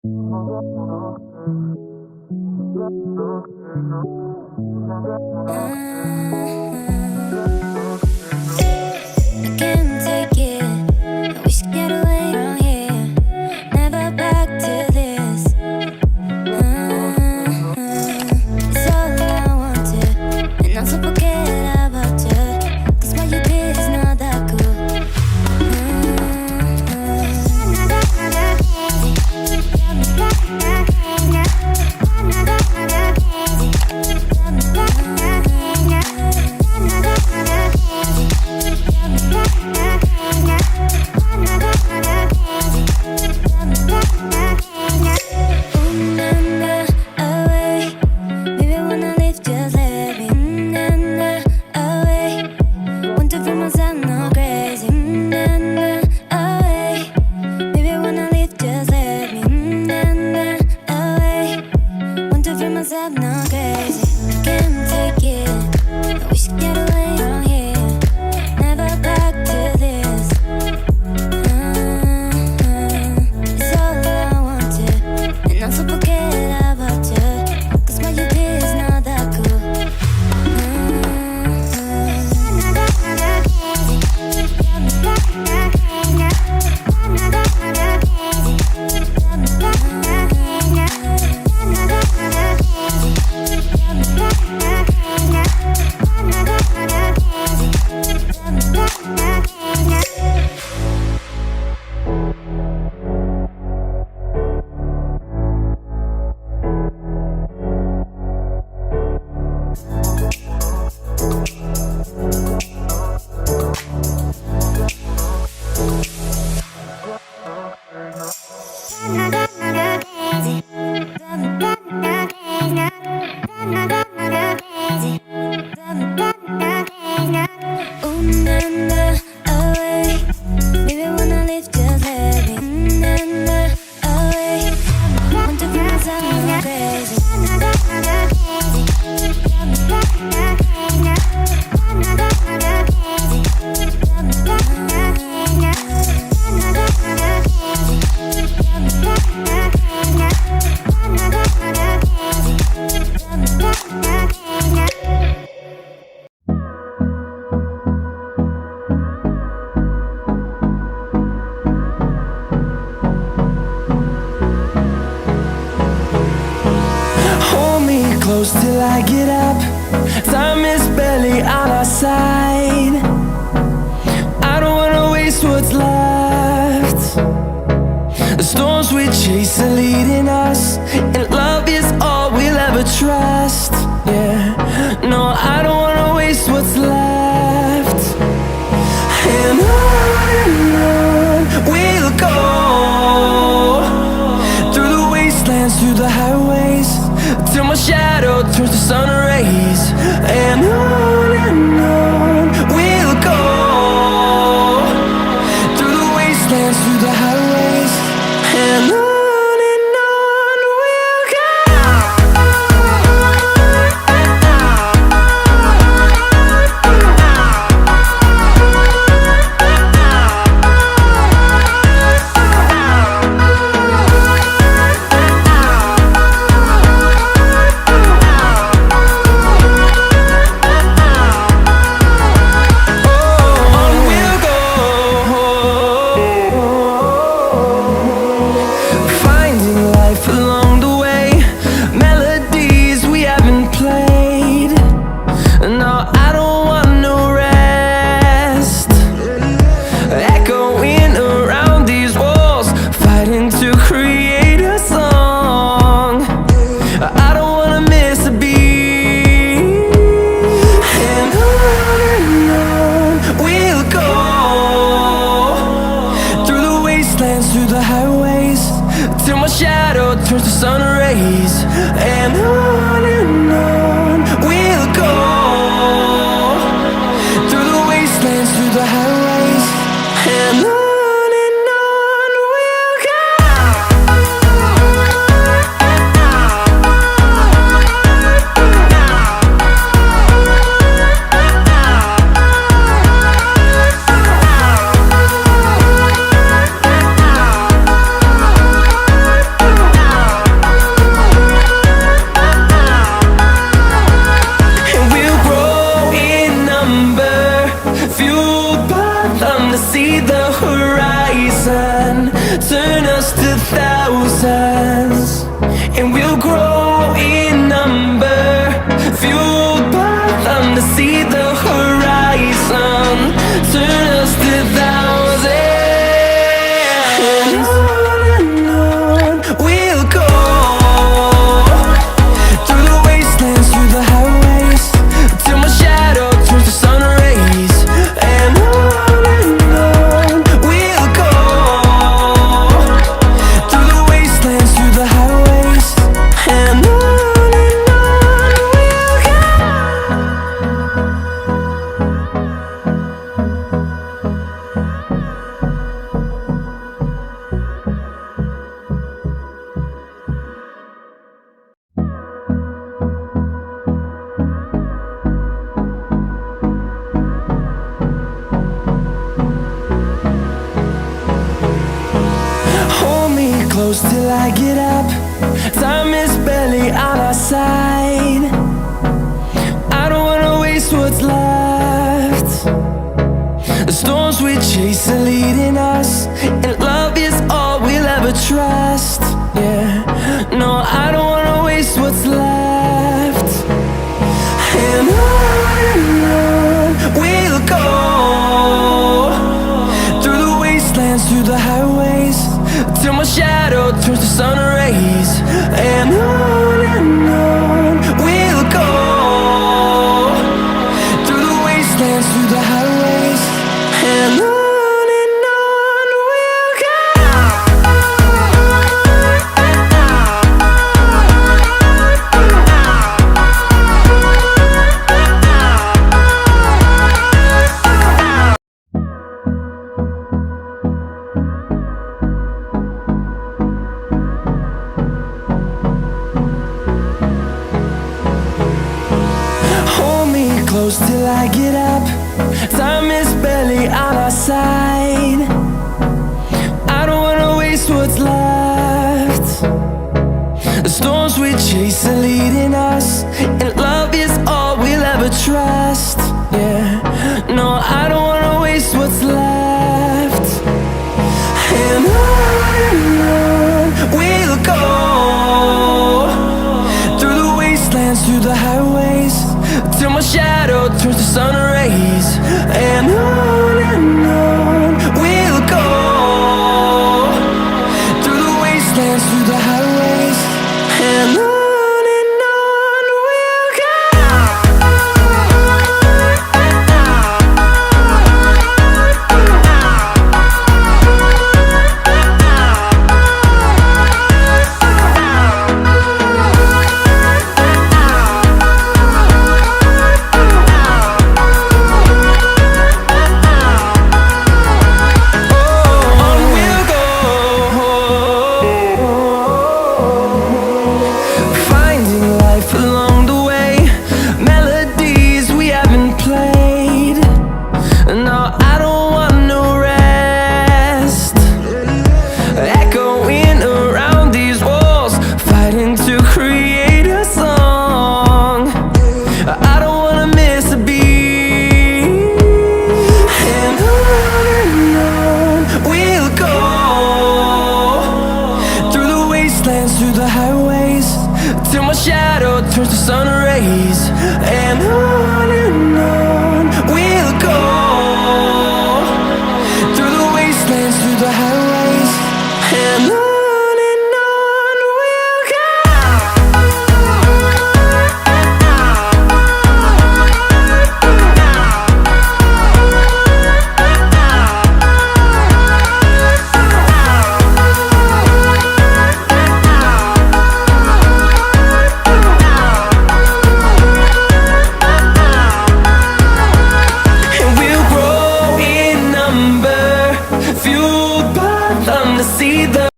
Can't take it. I wish I get away from here. Never back to this. It's all I wanted, and also forget about you. 'Cause what you did is not that cool. Close till I get up. Time is barely on our side. I don't wanna waste what's left. The storms we chase are leading us, and love is all we'll ever trust. Yeah, no, I don't wanna waste what's left. And on we'll go, through the wastelands, through the highways, till my shadow turns to sun rays. And on we'll go, through the wastelands, through the highways. And on we'll go. Through the highways, till my shadow turns to sun rays. And on we'll go, through the wastelands, through the highways. And on we'll go. till I get up. Time is barely on our side. I don't wanna waste what's left. The storms we chase are leading us, and love is all we'll ever trust. Yeah, no, I don't wanna waste what's left. And on we'll go, through the wastelands, through the highways, till my shadow turns to sun rays. And on we'll go, through the wastelands, through the highways, and on we'll go. Hold me close till I get up. Time is barely on our side. I don't wanna waste what's left. The storms we chase are leading us, and love is all we'll ever trust. Yeah, no, I don't wanna waste what's left. And on we'll go, through the wastelands, through the highways, till my shadow turns to sun rays. And on we'll go, through the wastelands, through the highways, and on we'll go. Through the highways, till my shadow turns to sun rays. And on